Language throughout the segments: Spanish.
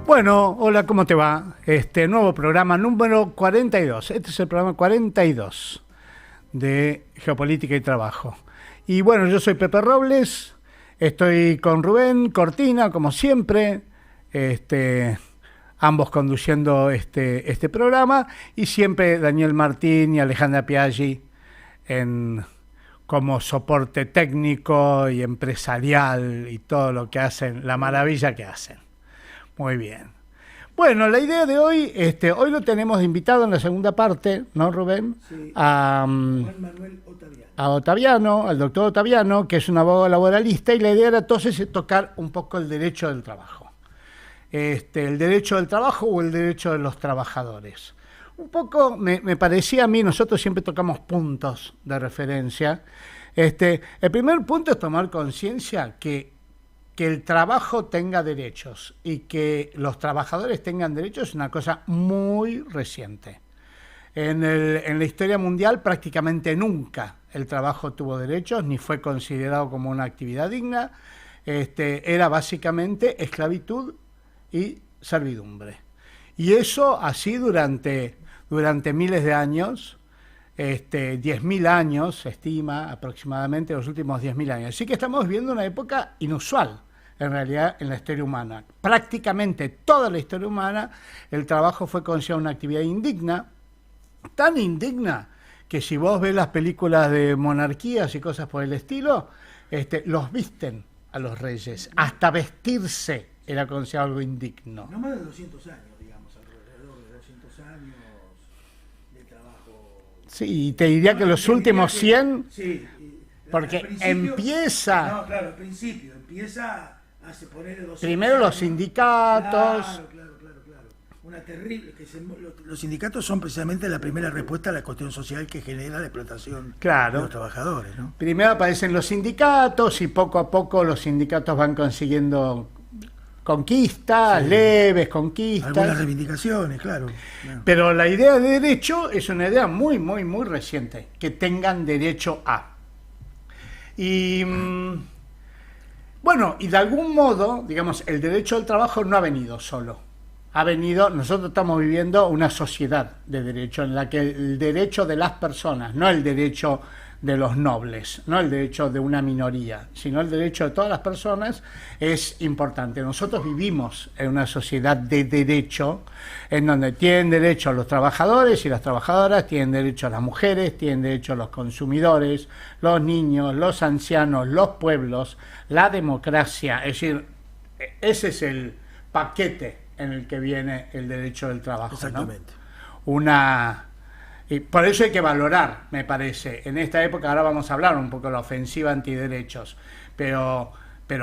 Bueno, hola, ¿cómo te va? Nuevo programa número 42. Este es el programa 42 de Geopolítica y Trabajo. Y bueno, yo soy Pepe Robles, estoy con Rubén Cortina, como siempre, ambos conduciendo este programa, y siempre Daniel Martín y Alejandra Piaggi como soporte técnico y empresarial y todo lo que hacen, la maravilla que hacen. Muy bien. Bueno, la idea de hoy, hoy lo tenemos de invitado en la segunda parte, ¿no, Rubén? Sí. A Manuel Ottaviano. Ottaviano, al doctor Ottaviano, que es un abogado laboralista, y la idea era entonces tocar un poco el derecho del trabajo. El derecho del trabajo o el derecho de los trabajadores. Un poco me parecía a mí, nosotros siempre tocamos puntos de referencia. El primer punto es tomar conciencia que el trabajo tenga derechos y que los trabajadores tengan derechos es una cosa muy reciente. En la historia mundial prácticamente nunca el trabajo tuvo derechos ni fue considerado como una actividad digna. Era básicamente esclavitud y servidumbre. Y eso así durante miles de años, 10.000 años, se estima aproximadamente los últimos 10.000 años. Así que estamos viviendo una época inusual, en realidad, en la historia humana. Prácticamente toda la historia humana, el trabajo fue considerado una actividad indigna, tan indigna que si vos ves las películas de monarquías y cosas por el estilo, los visten a los reyes. Hasta vestirse era considerado algo indigno. No más de 200 años, digamos, alrededor de 200 años de trabajo. Sí, y te diría que los últimos 100, sí, porque empieza... No, claro, al principio, empieza a se poner 200 primero años. los sindicatos... Claro. Una terrible... los sindicatos son precisamente la primera respuesta a la cuestión social que genera la explotación de los trabajadores, ¿no? Primero aparecen los sindicatos y poco a poco los sindicatos van consiguiendo conquistas, leves conquistas. Algunas reivindicaciones, claro. Pero la idea de derecho es una idea muy, muy, muy reciente, que tengan derecho a. Y bueno, y de algún modo, digamos, el derecho al trabajo no ha venido solo. Nosotros estamos viviendo una sociedad de derecho en la que el derecho de las personas, no el derecho de los nobles, no el derecho de una minoría, sino el derecho de todas las personas es importante. Nosotros vivimos en una sociedad de derecho en donde tienen derecho los trabajadores y las trabajadoras, tienen derecho las mujeres, tienen derecho los consumidores, los niños, los ancianos, los pueblos, la democracia. Es decir, ese es el paquete en el que viene el derecho del trabajo. Exactamente. ¿No? Y por eso hay que valorar, me parece. En esta época, ahora vamos a hablar un poco de la ofensiva antiderechos, pero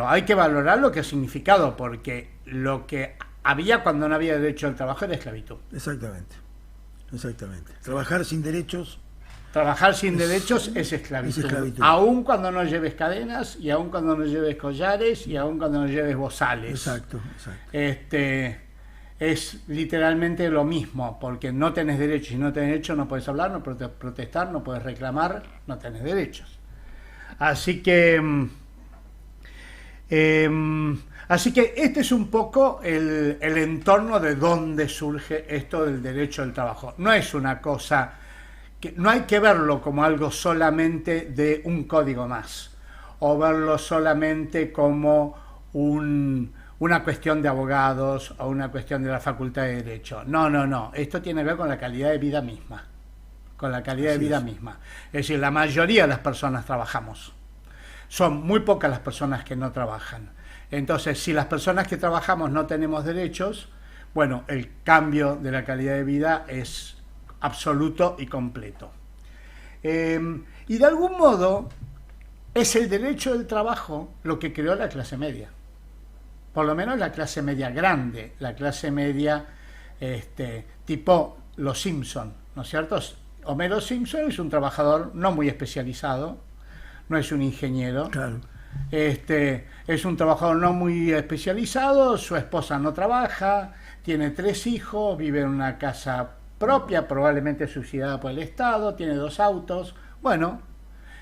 hay que valorar lo que ha significado, porque lo que había cuando no había derecho al trabajo era esclavitud. Exactamente. Trabajar sin derechos es esclavitud. Aún cuando no lleves cadenas, y aún cuando no lleves collares, y aún cuando no lleves bozales. Exacto. Es literalmente lo mismo, porque no tenés derechos. Si no tenés derechos no puedes hablar, no puedes protestar, no puedes reclamar, no tenés derechos. Así que este es un poco el entorno de donde surge esto del derecho al trabajo. No es una cosa que no hay que verlo como algo solamente de un código más, o verlo solamente como una cuestión de abogados o una cuestión de la facultad de Derecho. No. Esto tiene que ver con la calidad de vida misma. Es decir, la mayoría de las personas trabajamos. Son muy pocas las personas que no trabajan. Entonces, si las personas que trabajamos no tenemos derechos, bueno, el cambio de la calidad de vida es absoluto y completo. Y de algún modo, es el derecho del trabajo lo que creó la clase media. Por lo menos la clase media grande, la clase media tipo los Simpson, ¿no es cierto? Homero Simpson es un trabajador no muy especializado, no es un ingeniero. Claro. Es un trabajador no muy especializado, su esposa no trabaja, tiene 3 hijos, vive en una casa propia, probablemente subsidiada por el Estado, tiene 2 autos. Bueno,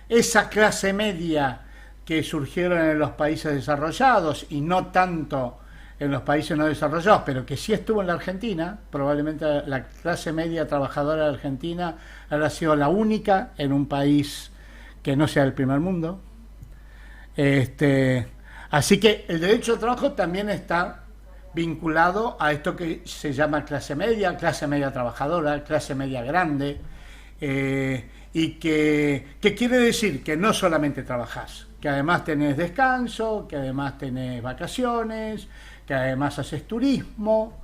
esa clase media que surgieron en los países desarrollados y no tanto en los países no desarrollados, pero que sí estuvo en la Argentina. Probablemente la clase media trabajadora de Argentina habrá sido la única en un país que no sea el primer mundo. Así que el derecho al trabajo también está vinculado a esto que se llama clase media trabajadora, clase media grande, y que quiere decir que no solamente trabajás, que además tenés descanso, que además tenés vacaciones, que además haces turismo,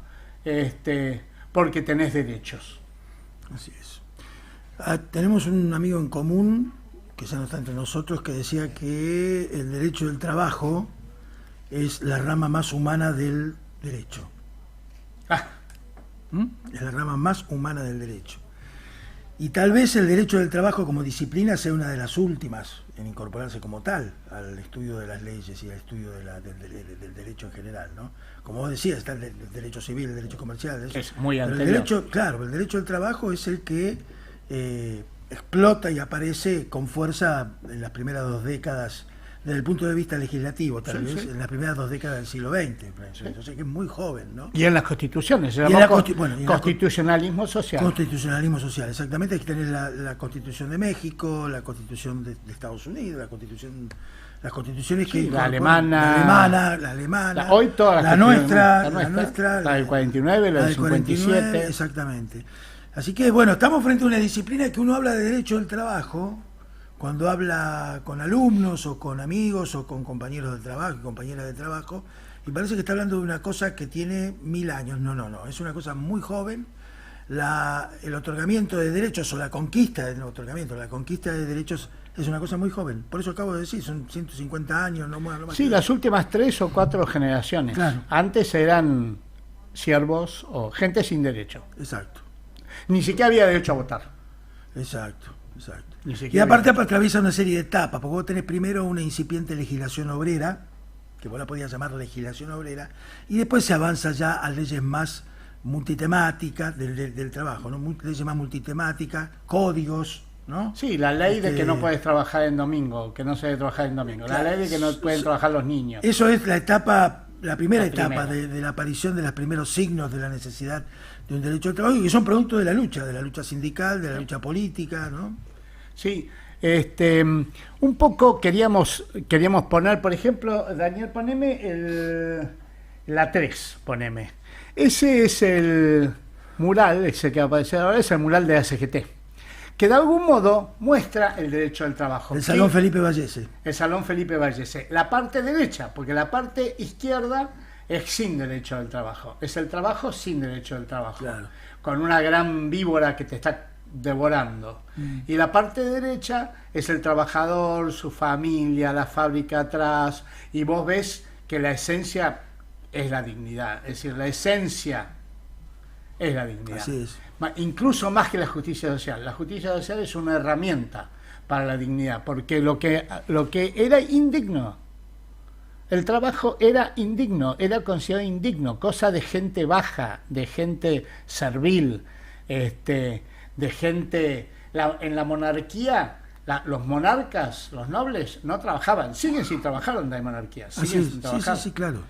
porque tenés derechos. Así es. Tenemos un amigo en común, que ya no está entre nosotros, que decía que el derecho del trabajo es la rama más humana del derecho. Es la rama más humana del derecho. Y tal vez el derecho del trabajo como disciplina sea una de las últimas en incorporarse como tal al estudio de las leyes y al estudio del derecho en general, ¿no? Como vos decías, está el derecho civil, el derecho comercial. Es muy anterior. El derecho, claro, el derecho del trabajo es el que explota y aparece con fuerza en las primeras 2 décadas, desde el punto de vista legislativo, tal vez, en las primeras 2 décadas del siglo XX. O sea que es muy joven, ¿no? Y en las constituciones, se llama constitucionalismo social. Constitucionalismo social, exactamente. Hay que tener la Constitución de México, la Constitución de Estados Unidos, las constituciones que... La alemana, hoy todas la nuestra, la del 49, la del 57. Exactamente. Así que, bueno, estamos frente a una disciplina que uno habla de derecho del trabajo cuando habla con alumnos o con amigos o con compañeros de trabajo y compañeras de trabajo, y parece que está hablando de una cosa que tiene 1000 años. No, es una cosa muy joven. El otorgamiento de derechos o la conquista de derechos es una cosa muy joven. Por eso acabo de decir, son 150 años, no más. Sí, las últimas 3 o 4 generaciones. Claro. Antes eran siervos o gente sin derecho. Exacto. Ni siquiera había derecho a votar. Exacto. Y aparte atraviesa una serie de etapas, porque vos tenés primero una incipiente legislación obrera, que vos la podías llamar legislación obrera, y después se avanza ya a leyes más multitemáticas del trabajo, ¿no? Leyes más multitemáticas, códigos, ¿no? Sí, la ley de que no puedes trabajar en domingo, que no se debe trabajar en domingo, la ley de que no pueden trabajar los niños. Eso es la primera etapa de la aparición de los primeros signos de la necesidad de un derecho al trabajo, y que son producto de la lucha sindical, de la lucha política, ¿no? Sí, un poco queríamos poner, por ejemplo, Daniel, poneme la 3, poneme. Ese es el mural, ese que va a aparecer ahora, es el mural de la CGT, que de algún modo muestra el derecho al trabajo. El Salón Felipe Vallese. El Salón Felipe Vallese. La parte derecha, porque la parte izquierda es sin derecho al trabajo. Es el trabajo sin derecho al trabajo. Claro. Con una gran víbora que te está devorando. Y la parte derecha es el trabajador, su familia, la fábrica atrás, y vos ves que la esencia es la dignidad, es decir, la esencia es la dignidad. Así es. Incluso más que la justicia social. La justicia social es una herramienta para la dignidad, porque lo que era indigno, el trabajo era indigno, era considerado indigno, cosa de gente baja, de gente servil, de gente... en la monarquía, los monarcas, los nobles, no trabajaban, siguen sin trabajar donde hay monarquía, siguen sin trabajar. Sí, claro.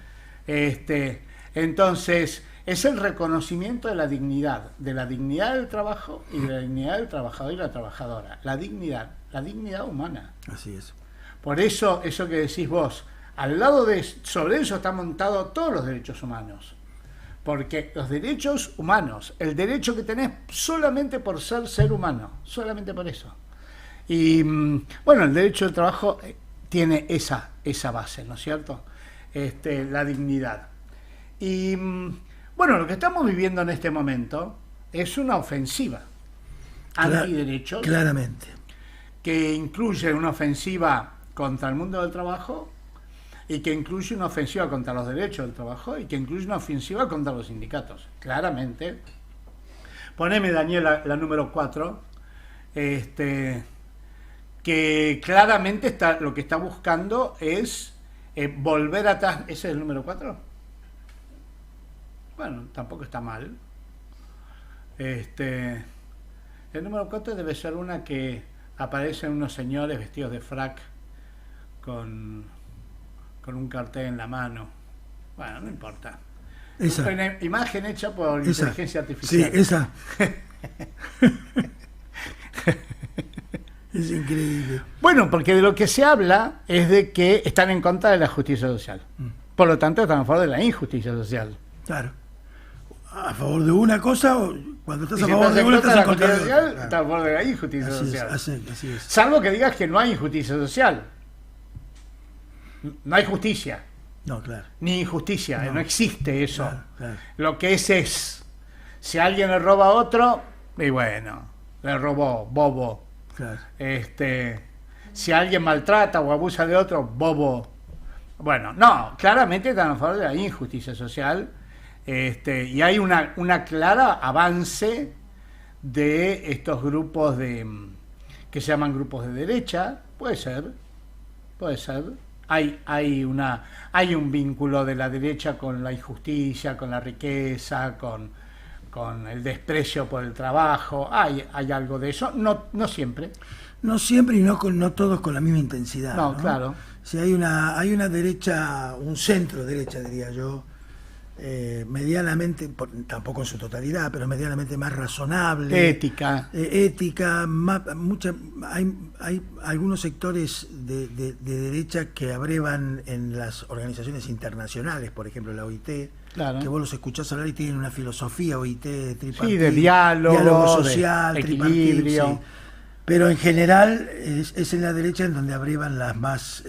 Entonces, es el reconocimiento de la dignidad del trabajo y de la dignidad del trabajador y la trabajadora. La dignidad humana. Así es. Por eso que decís vos, sobre eso está montado todos los derechos humanos. Porque los derechos humanos, el derecho que tenés solamente por ser humano, solamente por eso. Y bueno, el derecho al trabajo tiene esa base, ¿no es cierto? La dignidad. Y bueno, lo que estamos viviendo en este momento es una ofensiva antiderechos. Claramente. Que incluye una ofensiva contra el mundo del trabajo, y que incluye una ofensiva contra los derechos del trabajo, y que incluye una ofensiva contra los sindicatos, claramente. Poneme, Daniel, la número 4, que claramente lo que está buscando es volver atrás. ¿Ese es el número 4? Bueno, tampoco está mal. El número 4 debe ser una que aparecen unos señores vestidos de frac con un cartel en la mano. Bueno, no importa. Esa. Una imagen hecha por Esa. inteligencia artificial. Sí, esa. Es increíble. Bueno, porque de lo que se habla es de que están en contra de la justicia social. Por lo tanto, están a favor de la injusticia social. Claro. A favor de una cosa, o cuando estás Y a si favor estás de en una, contra de estás la en contra de justicia otra. social, estás a favor de la injusticia Así es, social. así es. Salvo que digas que no hay injusticia social. No hay justicia, No, claro. ni injusticia, no existe eso. Claro. Lo que es. Si alguien le roba a otro, y bueno, le robó, bobo. Claro. Si alguien maltrata o abusa de otro, bobo. Bueno, no, claramente están a favor de la injusticia social, y hay una clara avance de estos grupos que se llaman grupos de derecha. Puede ser. Hay un vínculo de la derecha con la injusticia, con la riqueza, con el desprecio por el trabajo. Hay algo de eso, no siempre. No siempre y no todos con la misma intensidad. No, claro. Si hay una derecha, un centro derecha, diría yo, medianamente, tampoco en su totalidad, pero medianamente más razonable. Ética. Hay algunos sectores de derecha que abrevan en las organizaciones internacionales, por ejemplo la OIT, Claro. que vos los escuchás hablar y tienen una filosofía OIT tripartita, Sí, de diálogo social, de tripartito, equilibrio. sí. Pero en general es en la derecha en donde abrevan las más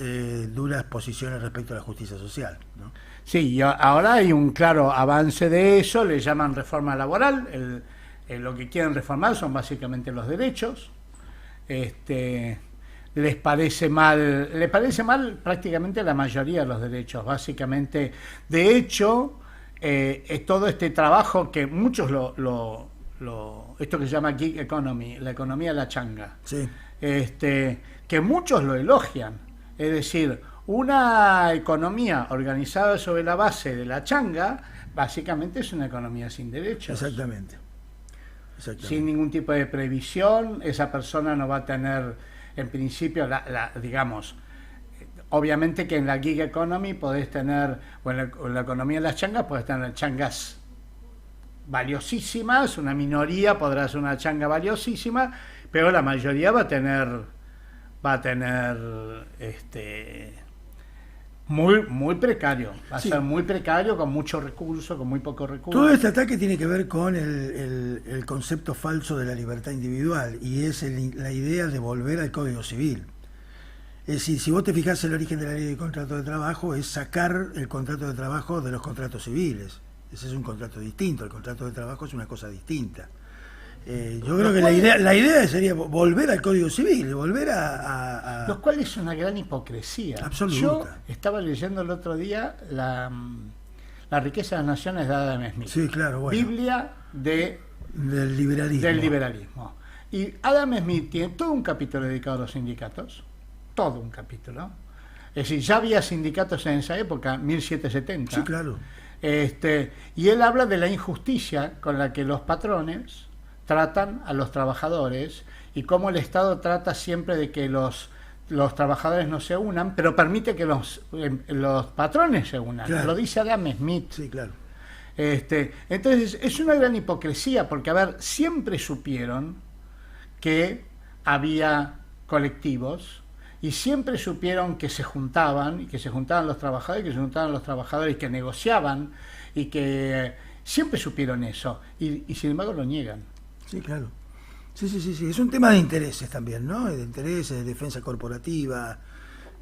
duras posiciones respecto a la justicia social, ¿no? Sí, y ahora hay un claro avance de eso, le llaman reforma laboral. Lo que quieren reformar son básicamente los derechos. Les parece mal prácticamente la mayoría de los derechos, básicamente. De hecho, todo este trabajo que muchos esto que se llama gig economy, la economía de la changa, Sí. que muchos lo elogian, es decir, una economía organizada sobre la base de la changa, básicamente es una economía sin derechos. Exactamente. Sin ningún tipo de previsión. Esa persona no va a tener, en principio, digamos, obviamente que en la gig economy podés tener, o en la economía de las changas, podés tener changas valiosísimas, una minoría podrá ser una changa valiosísima, pero la mayoría va a tener muy precario, va a ser muy precario, con muchos recursos, con muy pocos recursos. Todo este ataque tiene que ver con el concepto falso de la libertad individual, y es la idea de volver al Código Civil. Es decir, si vos te fijás, el origen de la ley de contrato de trabajo es sacar el contrato de trabajo de los contratos civiles. Ese es un contrato distinto, el contrato de trabajo es una cosa distinta. Yo creo que la idea sería volver al Código Civil, volver a... Lo cual es una gran hipocresía. Absoluta. Yo estaba leyendo el otro día la riqueza de las naciones de Adam Smith. Sí, claro, bueno. Biblia del liberalismo. Y Adam Smith tiene todo un capítulo dedicado a los sindicatos, todo un capítulo. Es decir, ya había sindicatos en esa época, 1770. Sí, claro. Y él habla de la injusticia con la que los patrones tratan a los trabajadores y cómo el Estado trata siempre de que los trabajadores no se unan, pero permite que los patrones se unan. Claro. Lo dice Adam Smith. Sí, claro. Entonces es una gran hipocresía, porque, a ver, siempre supieron que había colectivos y siempre supieron que se juntaban, y que se juntaban los trabajadores, que se juntaban los trabajadores, que negociaban, y que siempre supieron eso, y sin embargo lo niegan. Sí, claro. Sí. Es un tema de intereses también, ¿no? De intereses, de defensa corporativa.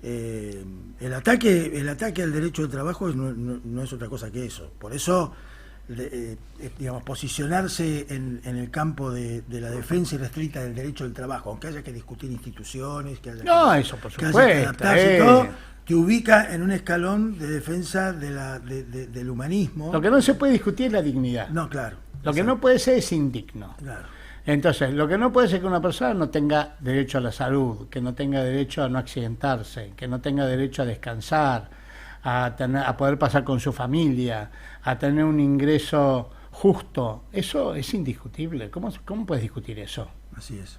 El ataque al derecho de trabajo no es otra cosa que eso. Por eso, digamos, posicionarse en el campo de la defensa irrestricta del derecho del trabajo, aunque haya que discutir instituciones, que haya eso por que haya supuesto, que adaptarse y todo, te ubica en un escalón de defensa del humanismo. Lo que no se puede discutir es la dignidad. No, claro. Lo que no puede ser es indigno. Claro. Entonces, lo que no puede ser que una persona no tenga derecho a la salud, que no tenga derecho a no accidentarse, que no tenga derecho a descansar, a poder pasar con su familia, a tener un ingreso justo. Eso es indiscutible. ¿Cómo puedes discutir eso? Así es.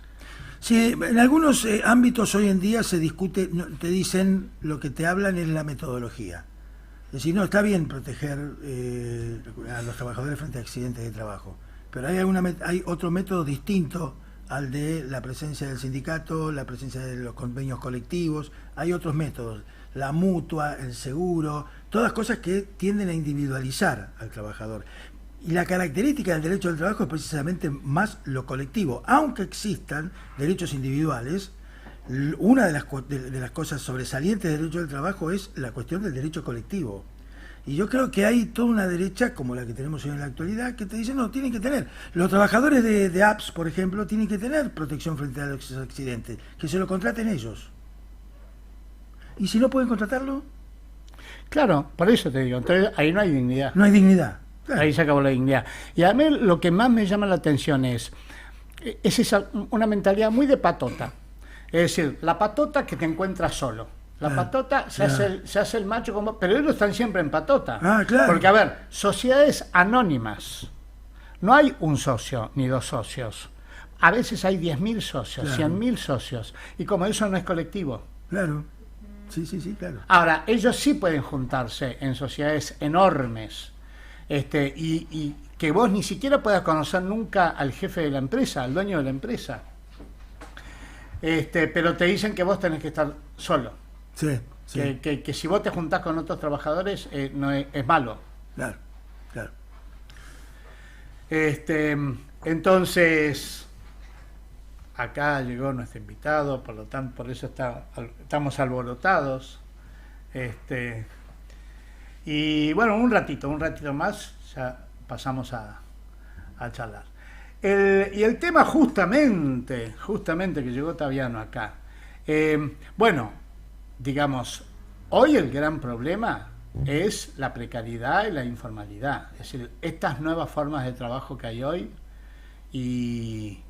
Sí, en algunos ámbitos hoy en día se discute, te dicen, lo que te hablan es la metodología. Es decir, no, está bien proteger a los trabajadores frente a accidentes de trabajo, pero hay otro método distinto al de la presencia del sindicato, la presencia de los convenios colectivos. Hay otros métodos, la mutua, el seguro, todas cosas que tienden a individualizar al trabajador. Y la característica del derecho del trabajo es precisamente más lo colectivo. Aunque existan derechos individuales, una de las cosas sobresalientes del derecho del trabajo es la cuestión del derecho colectivo. Y yo creo que hay toda una derecha, como la que tenemos hoy en la actualidad, que te dice, no, tienen que tener. Los trabajadores de apps, por ejemplo, tienen que tener protección frente a los accidentes, que se lo contraten ellos. ¿Y si no pueden contratarlo? Claro, por eso te digo, entonces ahí no hay dignidad. No hay dignidad. Claro. Ahí se acabó la dignidad. Y a mí lo que más me llama la atención es una mentalidad muy de patota. Es decir, la patota que te encuentras solo. La patota se hace el macho como... Pero ellos están siempre en patota. Claro. Porque, a ver, sociedades anónimas. No hay un socio ni dos socios. A veces hay 10.000 socios, claro. 100.000 socios. Y como eso no es colectivo. Claro. Sí, claro. Ahora, ellos sí pueden juntarse en sociedades enormes. Y que vos ni siquiera puedas conocer nunca al jefe de la empresa, al dueño de la empresa. Pero te dicen que vos tenés que estar solo. Sí. Que si vos te juntás con otros trabajadores no es malo. Claro. Entonces, acá llegó nuestro invitado, por lo tanto, por eso estamos alborotados. Y bueno, un ratito más, ya pasamos a charlar. Y el tema justamente que llegó Taviano acá. Bueno, digamos, hoy el gran problema es la precariedad y la informalidad. Es decir, estas nuevas formas de trabajo que hay hoy y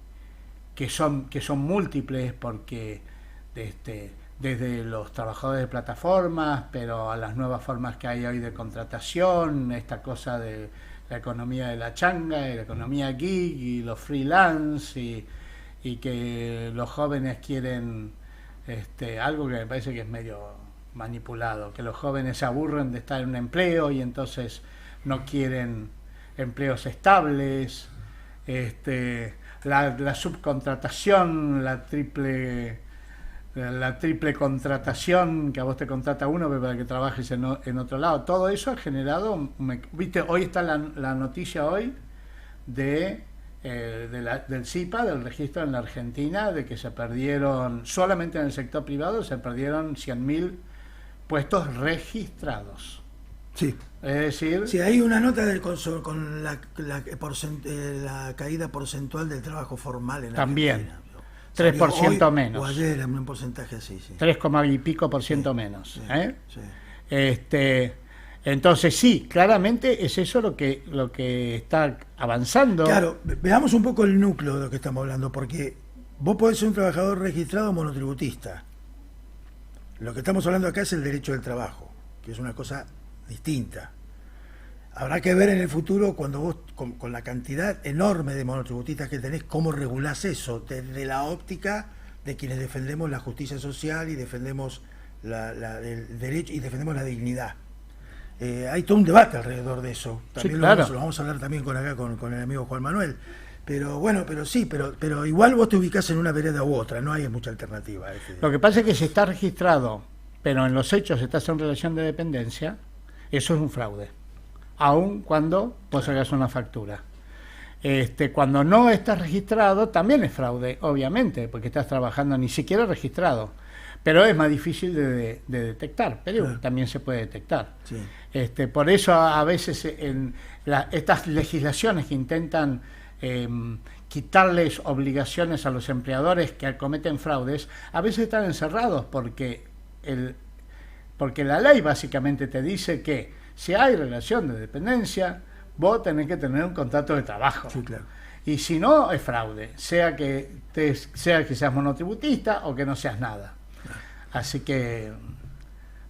que son múltiples porque desde los trabajadores de plataformas, pero a las nuevas formas que hay hoy de contratación, esta cosa de la economía de la changa, y la economía gig y los freelance y que los jóvenes quieren algo que me parece que es medio manipulado, que los jóvenes se aburren de estar en un empleo y entonces no quieren empleos estables, la subcontratación, la triple contratación, que a vos te contrata uno para que trabajes en otro lado. Todo eso ha generado, viste, hoy está la noticia hoy del CIPA, del registro en la Argentina, de que se perdieron, solamente en el sector privado, se perdieron 100.000 puestos registrados. Sí. Es decir... Sí, hay una nota con la caída porcentual del trabajo formal en también. Argentina. 3% hoy, menos. O ayer, en un porcentaje así, sí. 3, y pico por ciento menos. Sí. Entonces sí, claramente es eso lo que está avanzando. Claro, veamos un poco el núcleo de lo que estamos hablando, porque vos podés ser un trabajador registrado monotributista. Lo que estamos hablando acá es el derecho del trabajo, que es una cosa distinta. Habrá que ver en el futuro, cuando vos, con la cantidad enorme de monotributistas que tenés, cómo regulás eso, desde la óptica de quienes defendemos la justicia social y defendemos el derecho y defendemos la dignidad. Hay todo un debate alrededor de eso. También sí, claro. lo vamos a hablar también con el amigo Juan Manuel. Pero bueno, pero igual vos te ubicás en una vereda u otra, no hay mucha alternativa. Lo que pasa es que si está registrado, pero en los hechos estás en relación de dependencia, eso es un fraude. Aun cuando vos hagas una factura. Cuando no estás registrado, también es fraude, obviamente, porque estás trabajando ni siquiera registrado. Pero es más difícil de detectar, pero claro, también se puede detectar. Sí. Por eso a veces estas legislaciones que intentan quitarles obligaciones a los empleadores que cometen fraudes, a veces están encerrados porque la ley básicamente te dice que si hay relación de dependencia, vos tenés que tener un contrato de trabajo. Sí, claro. Y si no, es fraude, sea que seas monotributista o que no seas nada. Así que,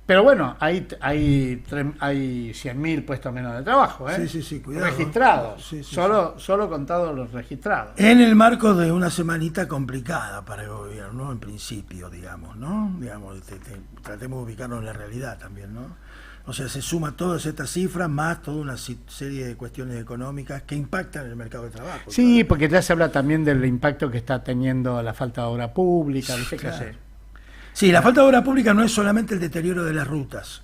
pero bueno, hay 100.000 puestos menos de trabajo, Sí, cuidado. Registrados, sí, solo contados los registrados. En el marco de una semanita complicada para el gobierno, ¿no? En principio, digamos, ¿no? Tratemos de ubicarnos en la realidad también, ¿no? O sea, se suma todas estas cifras más toda una serie de cuestiones económicas que impactan en el mercado de trabajo. Sí, porque ya se habla también del impacto que está teniendo la falta de obra pública, ¿viste? Claro. Sí, la falta de obra pública no es solamente el deterioro de las rutas,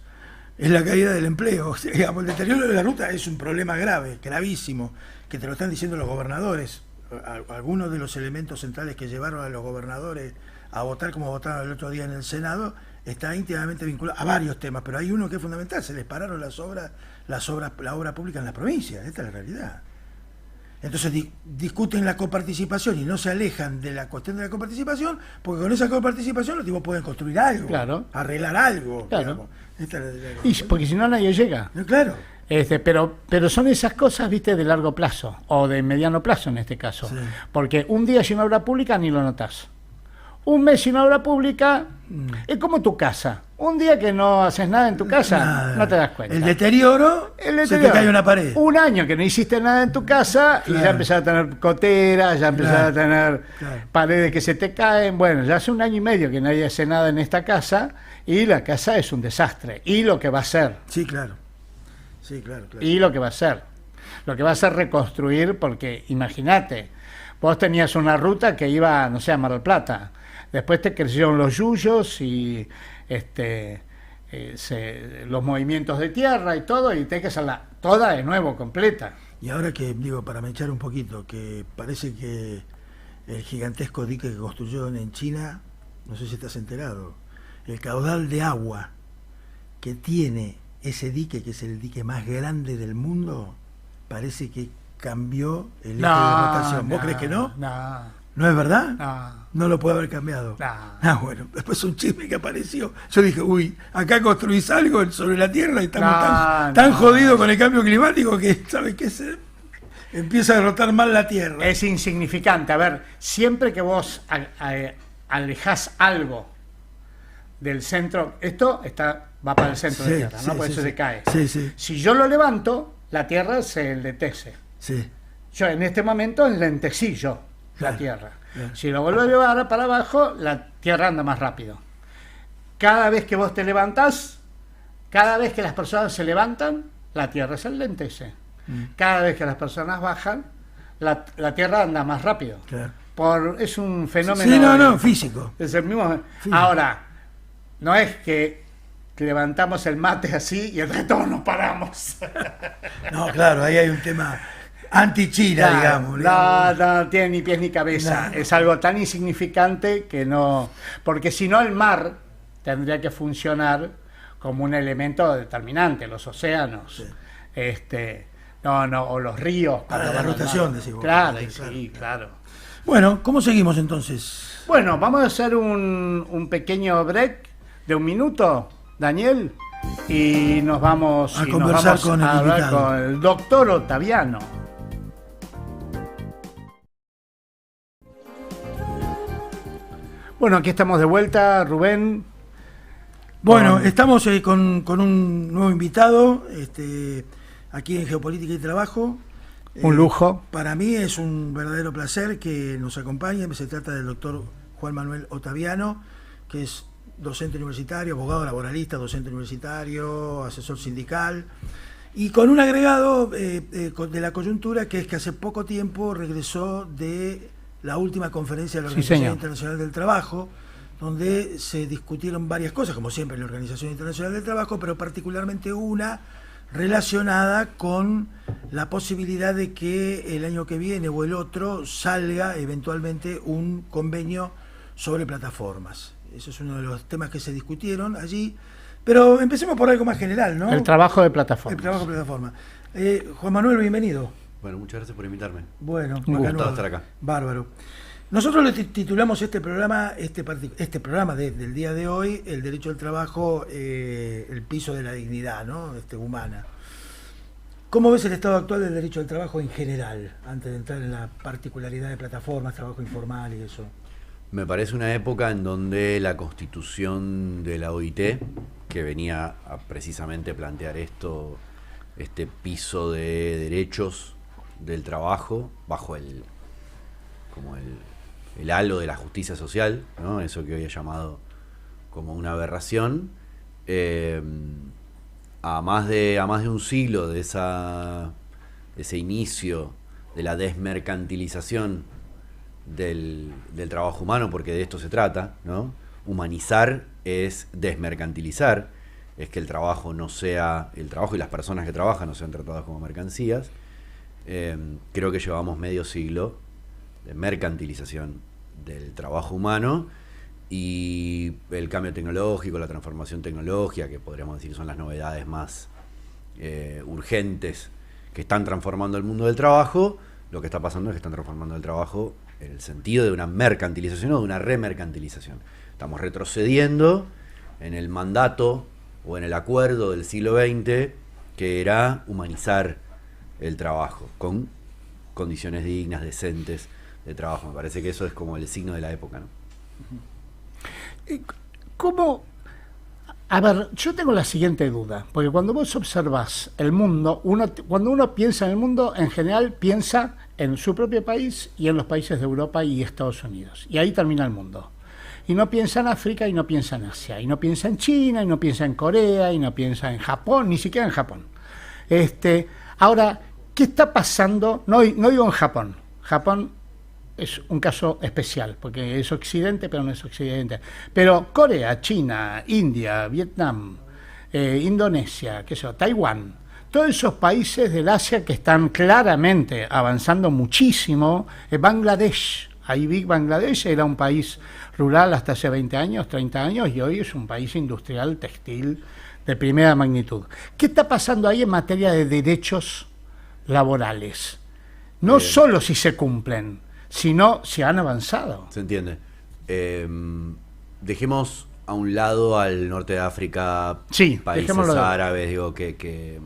es la caída del empleo. O sea, digamos, el deterioro de la ruta es un problema grave, gravísimo, que te lo están diciendo los gobernadores. Algunos de los elementos centrales que llevaron a los gobernadores a votar como votaron el otro día en el Senado está íntimamente vinculado a varios temas, pero hay uno que es fundamental: se les pararon la obra pública en las provincias. Esta es la realidad. Entonces discuten la coparticipación y no se alejan de la cuestión de la coparticipación, porque con esa coparticipación los tipos pueden construir algo, claro, arreglar algo. Claro. Y porque si no nadie llega. Claro. Pero son esas cosas, viste, de largo plazo, o de mediano plazo en este caso. Sí. Porque un día sin obra pública ni lo notás. Un mes sin obra pública es como tu casa. Un día que no haces nada en tu casa, no te das cuenta. El deterioro, se te cae una pared. Un año que no hiciste nada en tu casa, claro, y ya empezás a tener coteras, ya empezás, claro, a tener, claro, paredes que se te caen. Bueno, ya hace un año y medio que nadie hace nada en esta casa y la casa es un desastre. Y lo que va a ser. Sí, claro. Sí, claro, claro. Y lo que va a ser. Lo que va a ser reconstruir, porque imagínate, vos tenías una ruta que iba, no sé, a Mar del Plata. Después te crecieron los yuyos y los movimientos de tierra y todo, y tenés que hacerla toda de nuevo, completa. Y ahora que, digo, para mechar un poquito, que parece que el gigantesco dique que construyeron en China, no sé si estás enterado, el caudal de agua que tiene ese dique, que es el dique más grande del mundo, parece que cambió el eje de rotación. ¿Vos crees que no? No. ¿No es verdad? No. No lo puede haber cambiado. Bueno, después un chisme que apareció. Yo dije, uy, acá construís algo sobre la Tierra y estamos tan jodidos con el cambio climático que, ¿sabes qué? Se empieza a rotar mal la Tierra. Es insignificante. A ver, siempre que vos alejás algo del centro, esto va para el centro de la Tierra, ¿no? Por eso se cae. Si yo lo levanto, la Tierra se enlentece. Yo en este momento enlentecí yo la Tierra. Si lo vuelvo a llevar para abajo, la Tierra anda más rápido. Cada vez que vos te levantás, cada vez que las personas se levantan, la Tierra se enlentece. Cada vez que las personas bajan, la Tierra anda más rápido. Es un fenómeno físico. Es el mismo. Ahora, no es que levantamos el mate así y el resto nos paramos. No, claro, ahí hay un tema anti-China, digamos. No tiene ni pies ni cabeza. Es algo tan insignificante que no. Porque si no, el mar tendría que funcionar como un elemento determinante, los océanos. O los ríos. Para la rotación, decimos. Claro. Claro. Bueno, ¿cómo seguimos entonces? Bueno, vamos a hacer un pequeño break de 1 minuto, Daniel, y nos vamos a conversar a hablar con el doctor Ottaviano. Bueno, aquí estamos de vuelta, Rubén. Bueno, estamos con un nuevo invitado aquí en Geopolítica y Trabajo. Un lujo. Para mí es un verdadero placer que nos acompañe. Se trata del doctor Juan Manuel Ottaviano, que es docente universitario, abogado laboralista, docente universitario, asesor sindical, y con un agregado de la coyuntura, que es que hace poco tiempo regresó de la última conferencia de la Organización Internacional del Trabajo, donde se discutieron varias cosas, como siempre en la Organización Internacional del Trabajo, pero particularmente una relacionada con la posibilidad de que el año que viene o el otro salga eventualmente un convenio sobre plataformas. Ese es uno de los temas que se discutieron allí, pero empecemos por algo más general, ¿no? El trabajo de plataformas. El trabajo de plataforma. Juan Manuel, bienvenido. Bueno, muchas gracias por invitarme. Bueno, un gusto estar acá. Bárbaro. Nosotros le titulamos este programa del día de hoy, el derecho al trabajo, el piso de la dignidad, ¿no? Humana. ¿Cómo ves el estado actual del derecho al trabajo en general, antes de entrar en la particularidad de plataformas, trabajo informal y eso? Me parece una época en donde la constitución de la OIT, que venía a precisamente plantear este piso de derechos del trabajo bajo el halo de la justicia social, ¿no? Eso que hoy he llamado como una aberración, a más de un siglo de ese inicio de la desmercantilización del trabajo humano, porque de esto se trata, ¿no? Humanizar es desmercantilizar, es que el trabajo y las personas que trabajan no sean tratadas como mercancías. Creo que llevamos medio siglo de mercantilización del trabajo humano, y el cambio tecnológico, la transformación tecnológica, que podríamos decir son las novedades más urgentes que están transformando el mundo del trabajo. Lo que está pasando es que están transformando el trabajo en el sentido de una mercantilización o de una remercantilización. Estamos retrocediendo en el mandato o en el acuerdo del siglo XX, que era humanizar el trabajo con condiciones dignas, decentes de trabajo. Me parece que eso es como el signo de la época, ¿no? ¿Cómo? A ver, yo tengo la siguiente duda, porque cuando vos observás el mundo, cuando uno piensa en el mundo, en general piensa en su propio país y en los países de Europa y Estados Unidos, y ahí termina el mundo. Y no piensa en África, y no piensa en Asia, y no piensa en China, y no piensa en Corea, y no piensa en Japón, ni siquiera en Japón. Ahora, ¿qué está pasando? No digo en Japón. Japón es un caso especial, porque es Occidente, pero no es Occidente. Pero Corea, China, India, Vietnam, Indonesia, Taiwán, todos esos países del Asia que están claramente avanzando muchísimo. Bangladesh, ahí vi Bangladesh, era un país rural hasta hace 20 años, 30 años, y hoy es un país industrial, textil, de primera magnitud. ¿Qué está pasando ahí en materia de derechos laborales? No solo si se cumplen, sino si han avanzado. Se entiende. Dejemos a un lado al norte de África, sí, países árabes, digo, que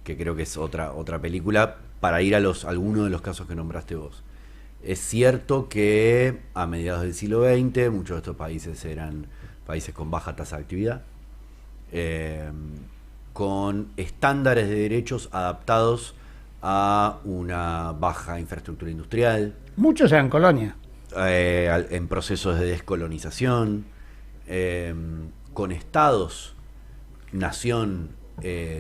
creo que es otra película, para ir a algunos de los casos que nombraste vos. Es cierto que a mediados del siglo XX muchos de estos países eran países con baja tasa de actividad, con estándares de derechos adaptados a una baja infraestructura industrial. Muchos eran colonia. En procesos de descolonización, con estados, nación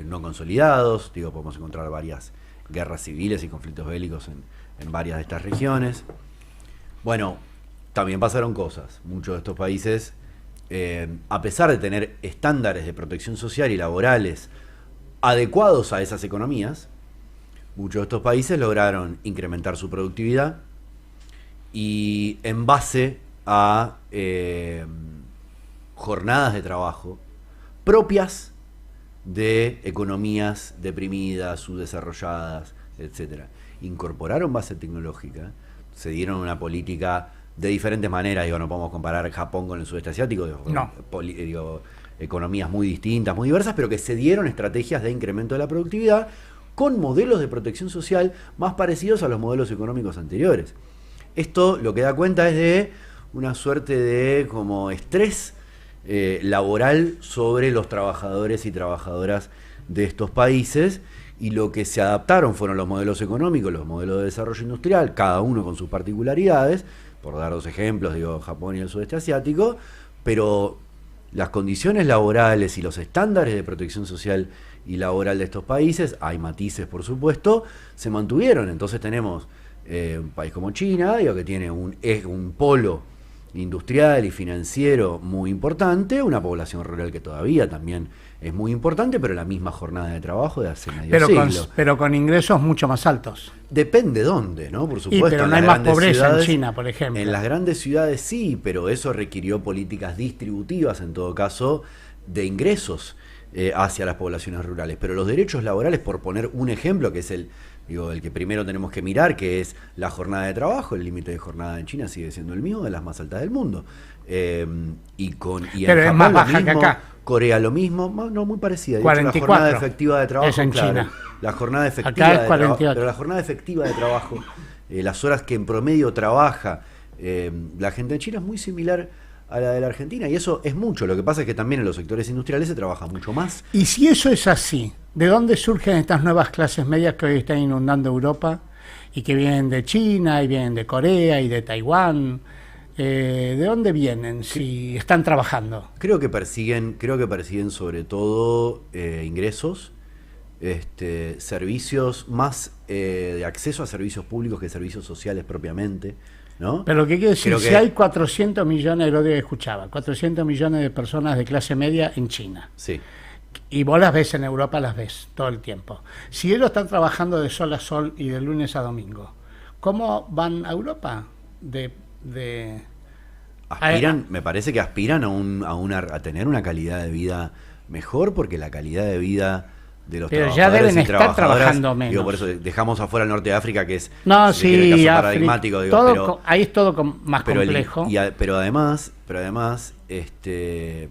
no consolidados. Digo, podemos encontrar varias guerras civiles y conflictos bélicos en varias de estas regiones. Bueno, también pasaron cosas. Muchos de estos países, a pesar de tener estándares de protección social y laborales adecuados a esas economías, muchos de estos países lograron incrementar su productividad, y en base a jornadas de trabajo propias de economías deprimidas, subdesarrolladas, etcétera. Incorporaron base tecnológica, se dieron una política de diferentes maneras. Digo, no podemos comparar Japón con el sudeste asiático, digo, economías muy distintas, muy diversas, pero que se dieron estrategias de incremento de la productividad con modelos de protección social más parecidos a los modelos económicos anteriores. Esto lo que da cuenta es de una suerte de como estrés laboral sobre los trabajadores y trabajadoras de estos países, y lo que se adaptaron fueron los modelos económicos, los modelos de desarrollo industrial, cada uno con sus particularidades, por dar dos ejemplos, digo, Japón y el sudeste asiático, pero las condiciones laborales y los estándares de protección social y laboral de estos países, hay matices por supuesto, se mantuvieron. Entonces tenemos un país como China, digo, que tiene un polo industrial y financiero muy importante, una población rural que todavía también es muy importante, pero la misma jornada de trabajo de hace medio siglo. Pero con ingresos mucho más altos. Depende dónde, ¿no? Por supuesto. Pero no hay más pobreza en China, por ejemplo. En las grandes ciudades sí, pero eso requirió políticas distributivas, en todo caso, de ingresos hacia las poblaciones rurales. Pero los derechos laborales, por poner un ejemplo, que es el que primero tenemos que mirar, que es la jornada de trabajo, el límite de jornada en China sigue siendo el mismo, de las más altas del mundo. Pero en es más baja que acá. Corea lo mismo, no, muy parecida. 44. La jornada efectiva de trabajo es en China. La jornada efectiva acá es 48. pero la jornada efectiva de trabajo, las horas que en promedio trabaja la gente en China es muy similar a la de la Argentina, y eso es mucho. Lo que pasa es que también en los sectores industriales se trabaja mucho más. Y si eso es así, ¿de dónde surgen estas nuevas clases medias que hoy están inundando Europa y que vienen de China y vienen de Corea y de Taiwán? ¿De dónde vienen si están trabajando? Creo que persiguen sobre todo ingresos, servicios más de acceso a servicios públicos que servicios sociales propiamente, ¿no? Pero ¿qué quiere decir? Creo Si que- hay 400 millones, el otro día escuchaba, 400 millones de personas de clase media en China, Sí. y vos las ves en Europa, las ves todo el tiempo. Si ellos están trabajando de sol a sol y de lunes a domingo, ¿cómo van a Europa? Aspiran, me parece que aspiran a tener una calidad de vida mejor, porque la calidad de vida de los Pero ya trabajadores deben y estar trabajadoras, trabajando menos. digo, por eso dejamos afuera el norte de África, que es No, si se quiere, el sí, caso África, paradigmático, digo, todo pero, ahí es todo más pero complejo. pero además,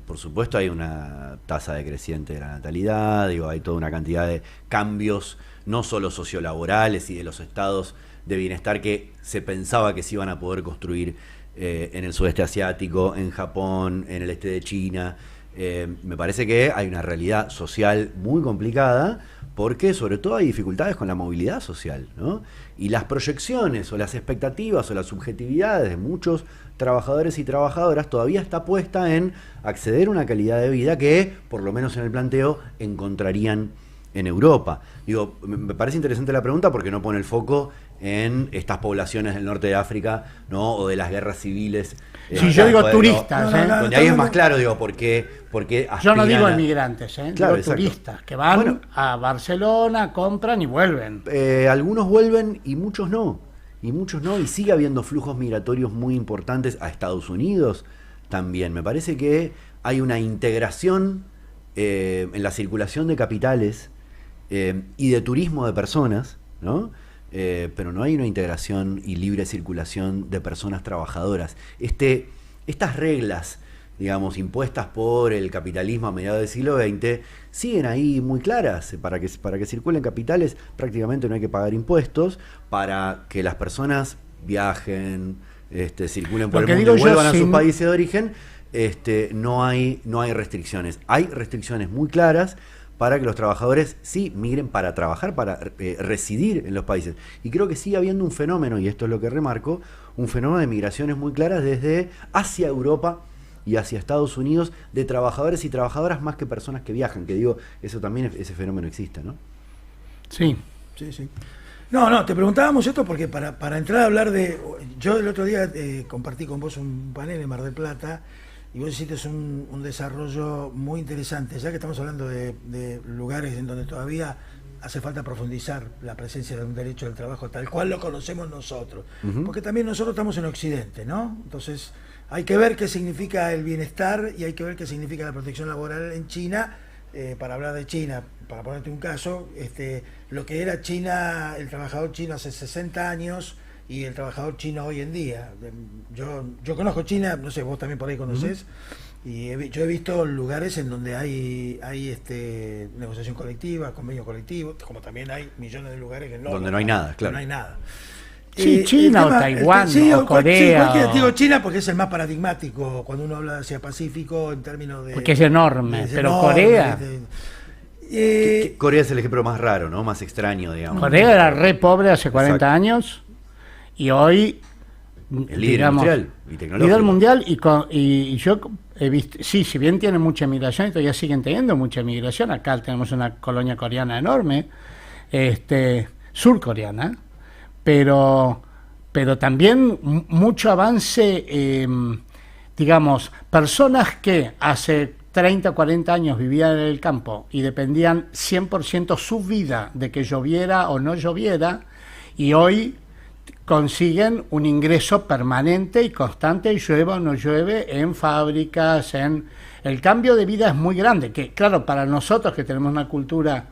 por supuesto hay una tasa decreciente de la natalidad, digo, hay toda una cantidad de cambios, no solo sociolaborales y de los estados de bienestar que se pensaba que se iban a poder construir en el sudeste asiático, en Japón, en el este de China. Me parece que hay una realidad social muy complicada, porque sobre todo hay dificultades con la movilidad social, ¿no? Y las proyecciones o las expectativas o las subjetividades de muchos trabajadores y trabajadoras todavía está puesta en acceder a una calidad de vida que, por lo menos en el planteo, encontrarían en Europa. Digo, me parece interesante la pregunta porque no pone el foco en estas poblaciones del norte de África, ¿no? O de las guerras civiles. Sí, yo digo turistas, Donde ahí es más claro, digo, porque yo no digo aspiran inmigrantes, Claro, digo exacto. turistas que van Bueno. a Barcelona, compran y vuelven. Algunos vuelven y muchos no. Y sigue habiendo flujos migratorios muy importantes a Estados Unidos también. Me parece que hay una integración en la circulación de capitales y de turismo de personas, ¿no? Pero no hay una integración y libre circulación de personas trabajadoras. Estas reglas, digamos, impuestas por el capitalismo a mediados del siglo XX, siguen ahí muy claras. Para que circulen capitales prácticamente no hay que pagar impuestos. Para que las personas viajen, circulen por Lo el que mundo y digo yo, vuelvan a sus sin- países de origen, no hay restricciones. Hay restricciones muy claras para que los trabajadores sí migren para trabajar, para residir en los países. Y creo que sigue habiendo un fenómeno, y esto es lo que remarco, un fenómeno de migraciones muy claras desde hacia Europa y hacia Estados Unidos, de trabajadores y trabajadoras más que personas que viajan, que digo, eso también, ese fenómeno existe, ¿no? Sí. Sí, sí. No, te preguntábamos esto porque para entrar a hablar de... Yo el otro día compartí con vos un panel en Mar del Plata y vos hiciste un desarrollo muy interesante, ya que estamos hablando de lugares en donde todavía hace falta profundizar la presencia de un derecho del trabajo tal cual lo conocemos nosotros, porque también nosotros estamos en Occidente, ¿no? Entonces hay que ver qué significa el bienestar y hay que ver qué significa la protección laboral en China. Para hablar de China, para ponerte un caso, lo que era China, el trabajador chino hace 60 años y el trabajador chino hoy en día. Yo conozco China, no sé, vos también por ahí conocés, y yo he visto lugares en donde hay negociación colectiva, convenio colectivo, como también hay millones de lugares en Donde no hay nada, claro. No hay nada. Sí, China o Taiwán o Corea. Sí, o- digo China porque es el más paradigmático cuando uno habla de Asia-Pacífico en términos de... Porque es enorme, es pero enorme, Corea... Corea es el ejemplo más raro, ¿no? Más extraño, digamos. Corea era re pobre hace 40 Exacto. años y hoy, El líder industrial y tecnológico. líder mundial y yo he visto, sí, si bien tiene mucha migración y todavía siguen teniendo mucha migración, acá tenemos una colonia coreana enorme, surcoreana, pero también mucho avance, digamos, personas que hace 30, 40 años vivían en el campo y dependían 100% su vida de que lloviera o no lloviera, y hoy consiguen un ingreso permanente y constante, y llueva o no llueve, en fábricas, el cambio de vida es muy grande, que claro, para nosotros que tenemos una cultura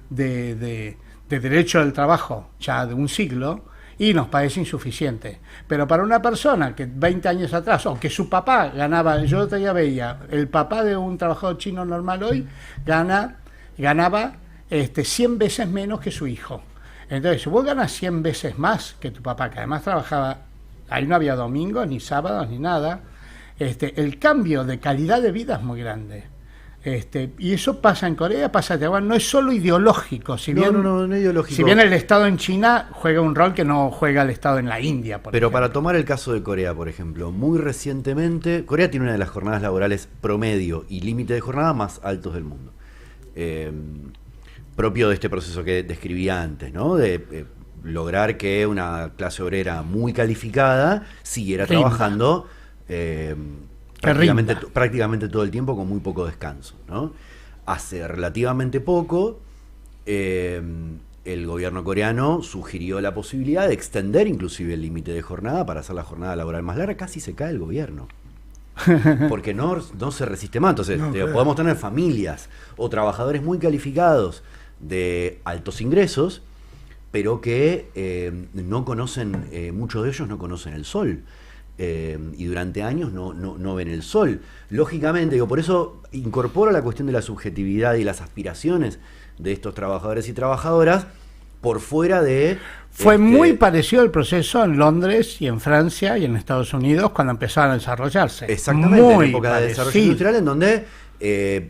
de derecho del trabajo ya de un siglo, y nos parece insuficiente. Pero para una persona que 20 años atrás, o que su papá ganaba, yo otro día veía, el papá de un trabajador chino normal hoy ganaba 100 veces menos que su hijo. Entonces, si vos ganas 100 veces más que tu papá, que además trabajaba, ahí no había domingos, ni sábados, ni nada, el cambio de calidad de vida es muy grande. Y eso pasa en Corea, pasa en Taiwán, no es solo ideológico, si bien, no ideológico. Si bien el Estado en China juega un rol que no juega el Estado en la India, Pero para tomar el caso de Corea, por ejemplo, muy recientemente, Corea tiene una de las jornadas laborales promedio y límite de jornada más altos del mundo. Propio de este proceso que describía antes, ¿no? De lograr que una clase obrera muy calificada siguiera trabajando prácticamente todo el tiempo con muy poco descanso, ¿no? Hace relativamente poco el gobierno coreano sugirió la posibilidad de extender inclusive el límite de jornada para hacer la jornada laboral más larga. Casi se cae el gobierno porque no se resiste más. Entonces podemos tener familias o trabajadores muy calificados de altos ingresos, pero que no conocen, muchos de ellos no conocen el sol. Y durante años no ven el sol. Lógicamente, por eso incorporo la cuestión de la subjetividad y las aspiraciones de estos trabajadores y trabajadoras por fuera de... Fue muy parecido el proceso en Londres y en Francia y en Estados Unidos cuando empezaron a desarrollarse. Exactamente, en la época de desarrollo industrial, en donde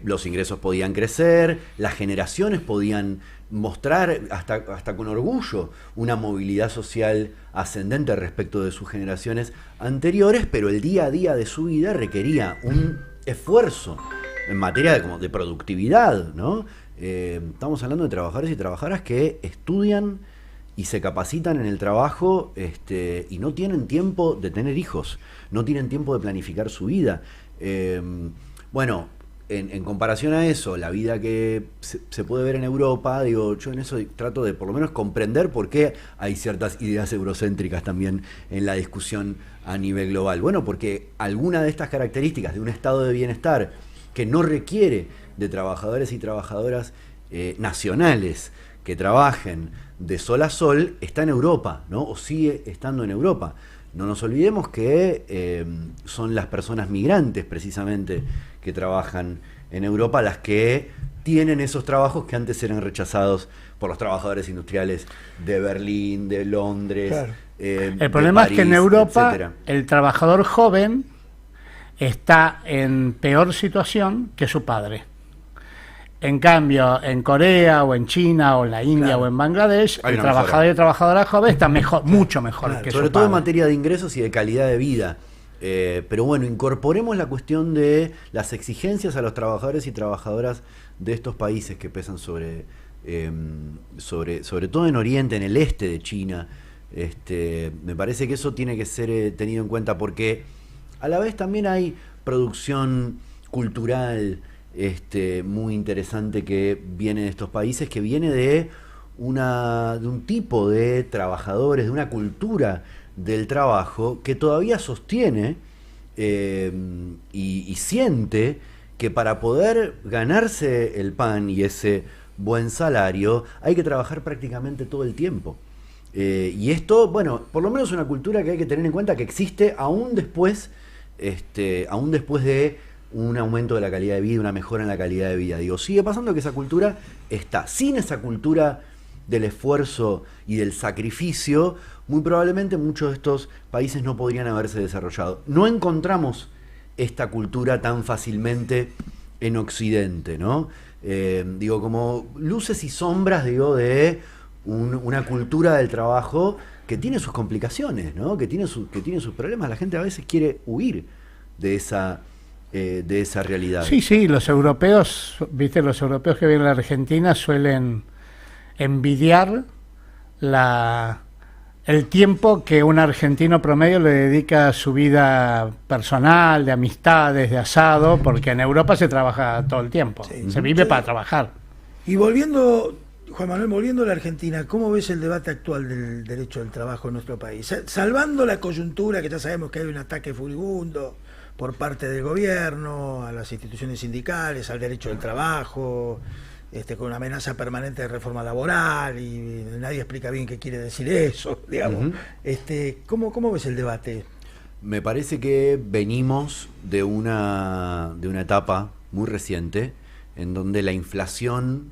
los ingresos podían crecer, las generaciones podían mostrar hasta con orgullo una movilidad social ascendente respecto de sus generaciones anteriores, pero el día a día de su vida requería un esfuerzo en materia de productividad, ¿no? Estamos hablando de trabajadores y trabajadoras que estudian y se capacitan en el trabajo y no tienen tiempo de tener hijos, no tienen tiempo de planificar su vida. En comparación a eso, la vida que se puede ver en Europa, yo en eso trato de por lo menos comprender por qué hay ciertas ideas eurocéntricas también en la discusión a nivel global. Bueno, porque alguna de estas características de un estado de bienestar que no requiere de trabajadores y trabajadoras nacionales que trabajen de sol a sol está en Europa, ¿no? O sigue estando en Europa. No nos olvidemos que son las personas migrantes precisamente que trabajan en Europa las que tienen esos trabajos que antes eran rechazados por los trabajadores industriales de Berlín, de Londres. Claro. El problema París, es que en Europa el trabajador joven está en peor situación que su padre. En cambio, en Corea o en China o en la India o en Bangladesh, el trabajador y trabajadora joven está mejor, mucho mejor que su padre. Sobre todo en materia de ingresos y de calidad de vida. Pero bueno, incorporemos la cuestión de las exigencias a los trabajadores y trabajadoras de estos países que pesan sobre todo en Oriente, en el este de China. Me parece que eso tiene que ser tenido en cuenta porque a la vez también hay producción cultural muy interesante que viene de estos países, que viene de un tipo de trabajadores, de una cultura del trabajo que todavía sostiene y siente que para poder ganarse el pan y ese buen salario hay que trabajar prácticamente todo el tiempo. Y esto, bueno, por lo menos es una cultura que hay que tener en cuenta que existe aún después de un aumento de la calidad de vida, una mejora en la calidad de vida. Sigue pasando que esa cultura está. Sin esa cultura del esfuerzo y del sacrificio, muy probablemente muchos de estos países no podrían haberse desarrollado. No encontramos esta cultura tan fácilmente en Occidente, ¿no? Como luces y sombras, de una cultura del trabajo que tiene sus complicaciones, ¿no? Que tiene sus problemas. La gente a veces quiere huir de esa realidad. Sí, los europeos que vienen a la Argentina suelen envidiar el tiempo que un argentino promedio le dedica a su vida personal, de amistades, de asado, porque en Europa se trabaja todo el tiempo, se vive para trabajar. Y Juan Manuel, volviendo a la Argentina, ¿cómo ves el debate actual del derecho del trabajo en nuestro país? Salvando la coyuntura, que ya sabemos que hay un ataque furibundo por parte del gobierno, a las instituciones sindicales, al derecho del trabajo, con una amenaza permanente de reforma laboral, y nadie explica bien qué quiere decir eso, digamos. ¿Cómo ves el debate? Me parece que venimos de una etapa muy reciente en donde la inflación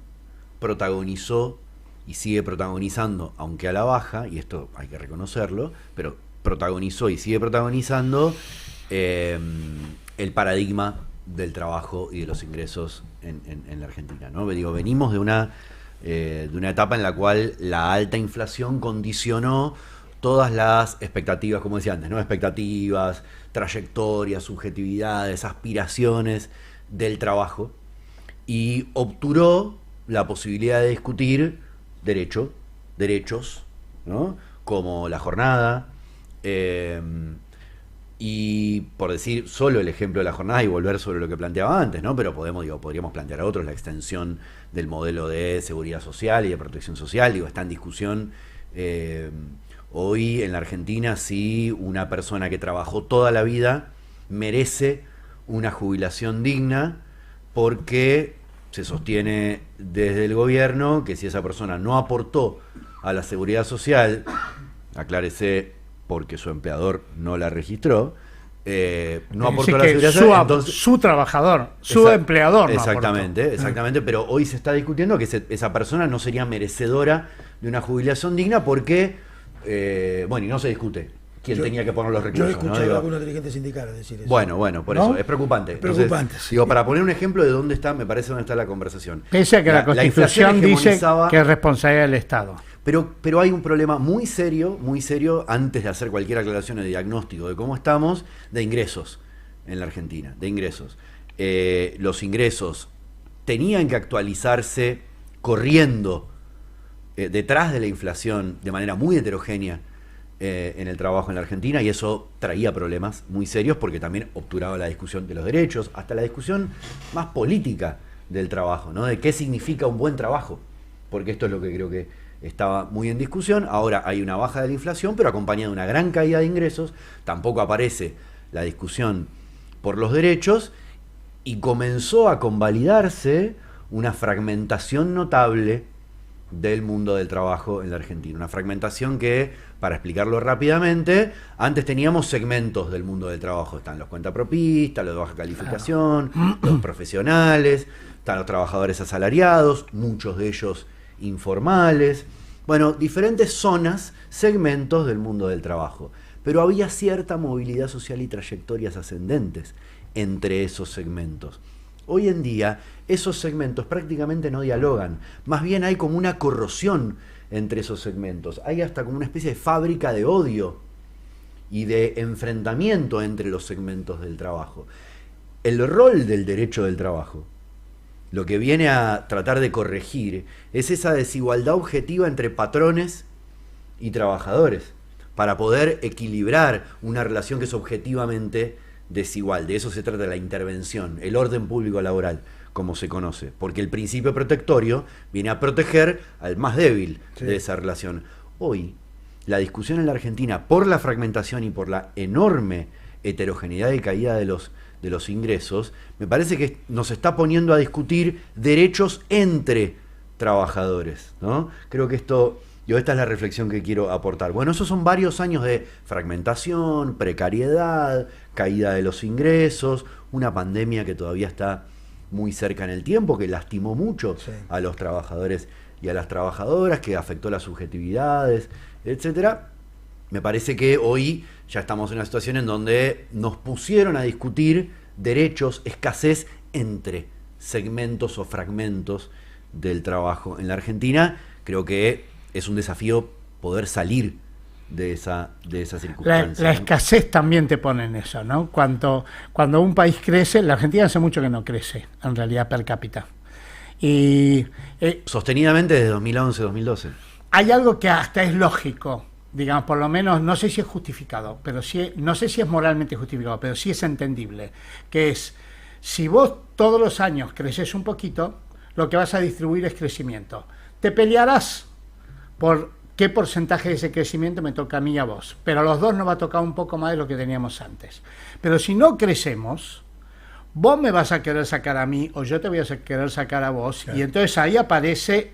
protagonizó y sigue protagonizando, aunque a la baja, y esto hay que reconocerlo, pero protagonizó y sigue protagonizando el paradigma del trabajo y de los ingresos en la Argentina, ¿no? Digo, venimos de una etapa en la cual la alta inflación condicionó todas las expectativas, como decía antes, ¿no? Expectativas, trayectorias, subjetividades, aspiraciones del trabajo, y obturó la posibilidad de discutir derechos, ¿no? Como la jornada, y por decir solo el ejemplo de la jornada y volver sobre lo que planteaba antes, ¿no? Pero podríamos plantear a otros la extensión del modelo de seguridad social y de protección social. Digo, está en discusión hoy en la Argentina si una persona que trabajó toda la vida merece una jubilación digna, porque se sostiene desde el gobierno que si esa persona no aportó a la seguridad social, aclárese, porque su empleador no la registró, no aportó a la seguridad social, entonces, su trabajador, su empleador no exactamente, aportó. Exactamente, pero hoy se está discutiendo que esa persona no sería merecedora de una jubilación digna porque, y no se discute quién tenía que poner los recursos. Yo he escuchado a algunos dirigentes sindicales decir eso. Bueno, por eso, es preocupante. Es preocupante. Entonces, digo, para poner un ejemplo de dónde está, me parece dónde está la conversación. Pese a que la Constitución dice que es responsabilidad del Estado. Pero hay un problema muy serio, antes de hacer cualquier aclaración o diagnóstico de cómo estamos, de ingresos en la Argentina, de ingresos. Los ingresos tenían que actualizarse corriendo detrás de la inflación de manera muy heterogénea en el trabajo en la Argentina, y eso traía problemas muy serios porque también obturaba la discusión de los derechos, hasta la discusión más política del trabajo, ¿no? De qué significa un buen trabajo, porque esto es lo que creo que estaba muy en discusión. Ahora hay una baja de la inflación, pero acompañada de una gran caída de ingresos. Tampoco aparece la discusión por los derechos, y comenzó a convalidarse una fragmentación notable del mundo del trabajo en la Argentina. Una fragmentación que, para explicarlo rápidamente, antes teníamos segmentos del mundo del trabajo. Están los cuentapropistas, los de baja calificación, los profesionales, están los trabajadores asalariados, muchos de ellos informales. Bueno, diferentes zonas, segmentos del mundo del trabajo. Pero había cierta movilidad social y trayectorias ascendentes entre esos segmentos. Hoy en día esos segmentos prácticamente no dialogan, más bien hay como una corrosión entre esos segmentos, hay hasta como una especie de fábrica de odio y de enfrentamiento entre los segmentos del trabajo. El rol del derecho del trabajo, lo que viene a tratar de corregir, es esa desigualdad objetiva entre patrones y trabajadores, para poder equilibrar una relación que es objetivamente desigual. De eso se trata la intervención, el orden público laboral, como se conoce, porque el principio protectorio viene a proteger al más débil de esa relación. Hoy, la discusión en la Argentina, por la fragmentación y por la enorme heterogeneidad y caída de los ingresos, me parece que nos está poniendo a discutir derechos entre trabajadores, ¿no? Creo que esta es la reflexión que quiero aportar. Bueno, esos son varios años de fragmentación, precariedad, caída de los ingresos, una pandemia que todavía está muy cerca en el tiempo, que lastimó mucho a los trabajadores y a las trabajadoras, que afectó las subjetividades, etcétera. Me parece que hoy ya estamos en una situación en donde nos pusieron a discutir derechos, escasez entre segmentos o fragmentos del trabajo en la Argentina. Creo que es un desafío poder salir de esa circunstancia. La escasez también te pone en eso, ¿no? Cuando un país crece, la Argentina hace mucho que no crece, en realidad, per cápita. Y sostenidamente desde 2011-2012. Hay algo que hasta es lógico, digamos, por lo menos, no sé si es justificado, pero sí, no sé si es moralmente justificado, pero sí es entendible, que es, si vos todos los años creces un poquito, lo que vas a distribuir es crecimiento. Te pelearás por qué porcentaje de ese crecimiento me toca a mí y a vos, pero a los dos nos va a tocar un poco más de lo que teníamos antes. Pero si no crecemos, vos me vas a querer sacar a mí o yo te voy a querer sacar a vos, claro. Y entonces ahí aparece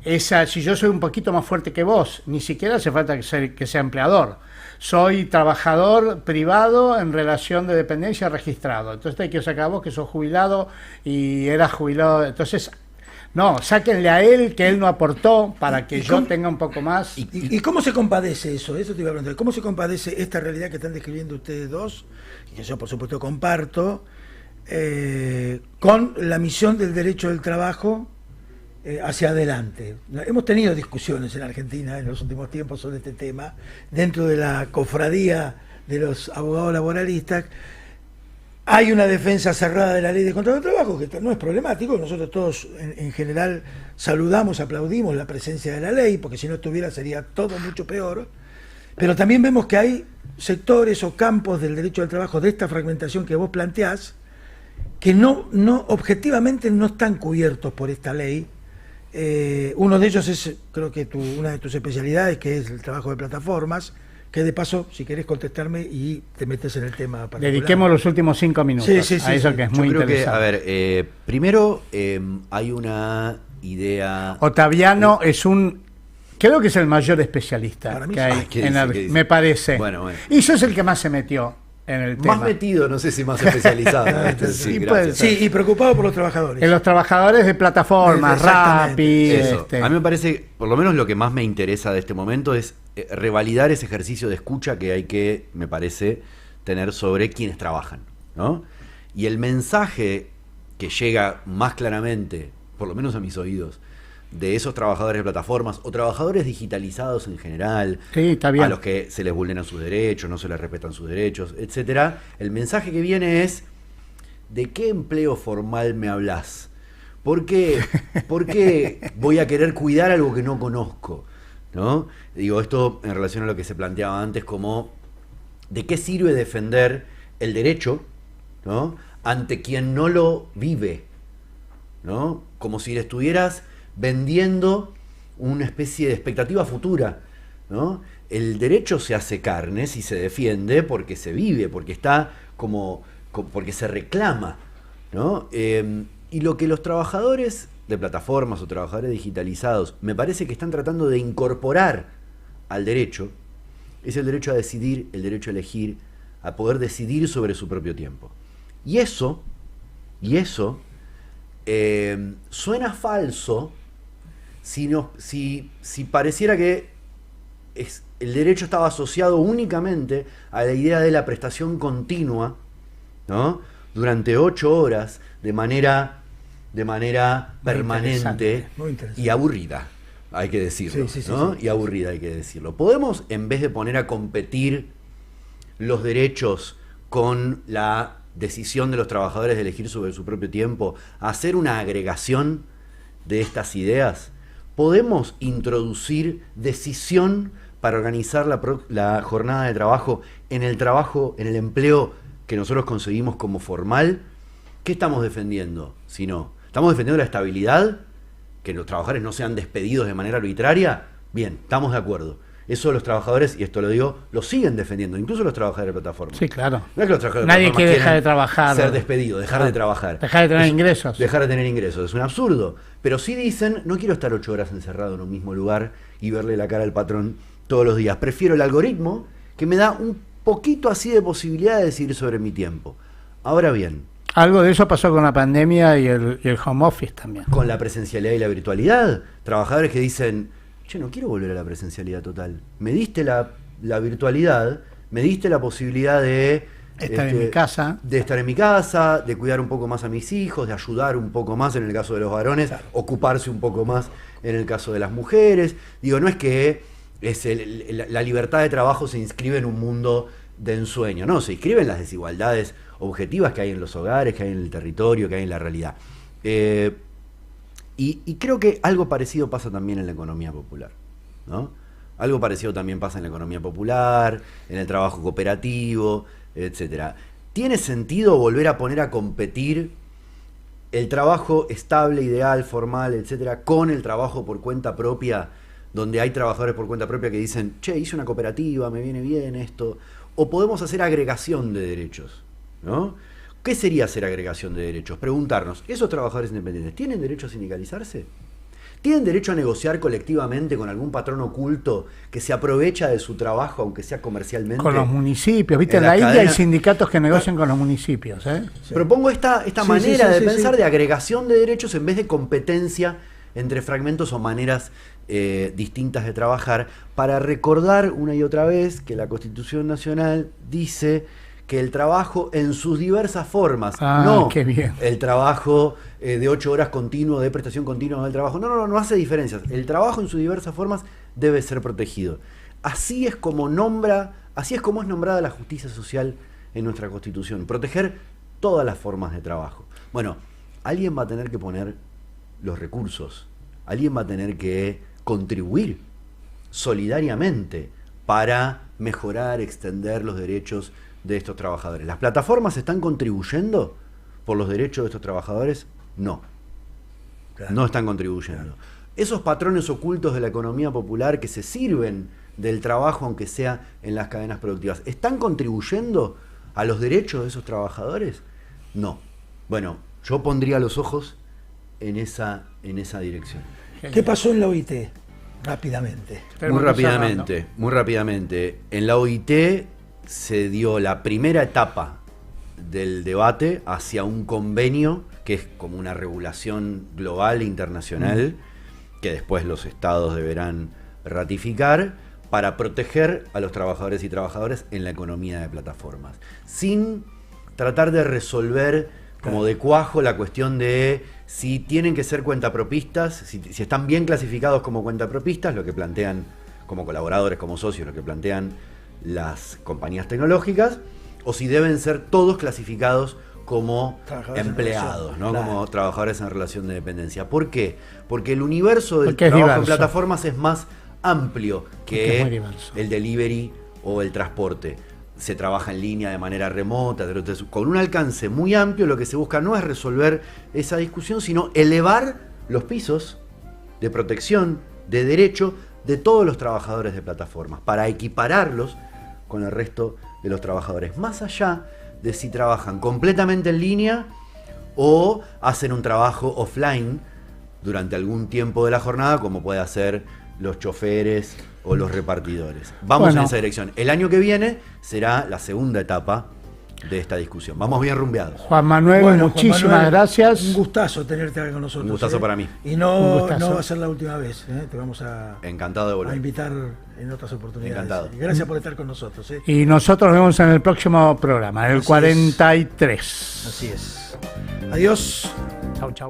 esa, si yo soy un poquito más fuerte que vos, ni siquiera hace falta que sea empleador, soy trabajador privado en relación de dependencia registrado, entonces te quiero sacar a vos que sos jubilado y eras jubilado, entonces no, sáquenle a él que él no aportó para que yo tenga un poco más. ¿Y cómo se compadece eso? Eso te iba a preguntar. ¿Cómo se compadece esta realidad que están describiendo ustedes dos? Y que yo, por supuesto, comparto. con la misión del derecho del trabajo hacia adelante. Hemos tenido discusiones en Argentina en los últimos tiempos sobre este tema, dentro de la cofradía de los abogados laboralistas. Hay una defensa cerrada de la ley de contrato de trabajo, que no es problemático. Nosotros todos en general saludamos, aplaudimos la presencia de la ley, porque si no estuviera sería todo mucho peor. Pero también vemos que hay sectores o campos del derecho al trabajo de esta fragmentación que vos planteás, que no objetivamente no están cubiertos por esta ley. Uno de ellos es, creo que una de tus especialidades, que es el trabajo de plataformas, que de paso, si querés contestarme y te metes en el tema particular. Dediquemos los últimos 5 minutos a eso, que es muy interesante. A ver, primero hay una idea... Ottaviano creo que es el mayor especialista que hay, me parece. Bueno. Y eso es el que más se metió en el tema. Más metido, no sé si más especializado. Sí, y preocupado por los trabajadores. En los trabajadores de plataformas, Rappi. A mí me parece, por lo menos lo que más me interesa de este momento es revalidar ese ejercicio de escucha que hay que, me parece, tener sobre quienes trabajan, ¿no? Y el mensaje que llega más claramente, por lo menos a mis oídos, de esos trabajadores de plataformas o trabajadores digitalizados en general, a los que se les vulneran sus derechos, no se les respetan sus derechos, etcétera, el mensaje que viene es: ¿de qué empleo formal me hablas? ¿Por qué voy a querer cuidar algo que no conozco? ¿No? Digo, esto en relación a lo que se planteaba antes, como ¿de qué sirve defender el derecho, ¿no?, ante quien no lo vive? ¿No? Como si le estuvieras vendiendo una especie de expectativa futura, ¿no? El derecho se hace carne si se defiende porque se vive, porque está porque se reclama, ¿no? Y lo que los trabajadores de plataformas o trabajadores digitalizados me parece que están tratando de incorporar al derecho es el derecho a decidir, el derecho a elegir, a poder decidir sobre su propio tiempo. Y eso suena falso si pareciera que el derecho estaba asociado únicamente a la idea de la prestación continua, ¿no?, durante 8 horas de manera permanente y aburrida, hay que decirlo, ¿no? Y aburrida, hay que decirlo. Podemos, en vez de poner a competir los derechos con la decisión de los trabajadores de elegir sobre su propio tiempo, hacer una agregación de estas ideas. Podemos introducir decisión para organizar la jornada de trabajo, en el empleo que nosotros concebimos como formal. ¿Qué estamos defendiendo? Si no, ¿estamos defendiendo la estabilidad? ¿Que los trabajadores no sean despedidos de manera arbitraria? Bien, estamos de acuerdo. Eso los trabajadores, y esto lo digo, lo siguen defendiendo, incluso los trabajadores de plataforma. Sí, claro. No es que los trabajadores Nadie quiere dejar de trabajar. Ser despedido, dejar de trabajar. Dejar de tener ingresos. Dejar de tener ingresos, es un absurdo. Pero sí dicen, no quiero estar 8 horas encerrado en un mismo lugar y verle la cara al patrón todos los días. Prefiero el algoritmo que me da un poquito así de posibilidad de decidir sobre mi tiempo. Ahora bien, algo de eso pasó con la pandemia y el home office también. Con la presencialidad y la virtualidad. Trabajadores que dicen: che, no quiero volver a la presencialidad total. Me diste la virtualidad, me diste la posibilidad de estar en mi casa. De estar en mi casa, de cuidar un poco más a mis hijos, de ayudar un poco más en el caso de los varones, ocuparse un poco más en el caso de las mujeres. Digo, no es que la libertad de trabajo se inscribe en un mundo de ensueño, no, se inscriben las desigualdades objetivas que hay en los hogares, que hay en el territorio, que hay en la realidad. Y creo que algo parecido pasa también en la economía popular, ¿no? Algo parecido también pasa en la economía popular, en el trabajo cooperativo, etcétera. ¿Tiene sentido volver a poner a competir el trabajo estable, ideal, formal, etcétera, con el trabajo por cuenta propia, donde hay trabajadores por cuenta propia que dicen: che, hice una cooperativa, me viene bien esto? ¿O podemos hacer agregación de derechos, ¿no? ¿Qué sería hacer agregación de derechos? Preguntarnos, ¿esos trabajadores independientes tienen derecho a sindicalizarse? ¿Tienen derecho a negociar colectivamente con algún patrón oculto que se aprovecha de su trabajo, aunque sea comercialmente? Con los municipios, ¿viste? En la India hay sindicatos que negocian con los municipios, ¿eh? Sí. Propongo esta manera de pensar de agregación de derechos en vez de competencia entre fragmentos o maneras distintas de trabajar, para recordar una y otra vez que la Constitución Nacional dice que el trabajo en sus diversas formas, qué bien. el trabajo de 8 horas continuo, de prestación continua del trabajo, no hace diferencias. El trabajo en sus diversas formas debe ser protegido. Así es como es nombrada la justicia social en nuestra Constitución, proteger todas las formas de trabajo. Bueno, alguien va a tener que poner los recursos, alguien va a tener que contribuir solidariamente para mejorar, extender los derechos de estos trabajadores. ¿Las plataformas están contribuyendo por los derechos de estos trabajadores? No. Claro. No están contribuyendo. Claro. Esos patrones ocultos de la economía popular que se sirven del trabajo, aunque sea en las cadenas productivas, ¿están contribuyendo a los derechos de esos trabajadores? No. Bueno, yo pondría los ojos en esa dirección. ¿Qué pasó en la OIT? Rápidamente. Muy rápidamente. En la OIT se dio la primera etapa del debate hacia un convenio que es como una regulación global e internacional que después los estados deberán ratificar para proteger a los trabajadores y trabajadoras en la economía de plataformas, sin tratar de resolver como de cuajo la cuestión de si tienen que ser cuentapropistas, si están bien clasificados como cuentapropistas, lo que plantean como colaboradores, como socios, lo que plantean las compañías tecnológicas, o si deben ser todos clasificados como empleados, ¿no? Claro. Como trabajadores en relación de dependencia. ¿Por qué? Porque el universo del trabajo en plataformas es más amplio que el delivery o el transporte. Se trabaja en línea de manera remota, con un alcance muy amplio. Lo que se busca no es resolver esa discusión, sino elevar los pisos de protección, de derecho de todos los trabajadores de plataformas, para equipararlos con el resto de los trabajadores, más allá de si trabajan completamente en línea o hacen un trabajo offline durante algún tiempo de la jornada, como puede hacer los choferes o los repartidores. Vamos en esa dirección. El año que viene será la segunda etapa de esta discusión. Vamos bien rumbeados. Juan Manuel, muchísimas gracias. Un gustazo tenerte acá con nosotros. Un gustazo para mí. Y no va a ser la última vez. Te vamos Encantado de volver. A invitar en otras oportunidades. Encantado. Y gracias por estar con nosotros. Y nosotros nos vemos en el próximo programa, el 43. Así es. Adiós. Chau, chau.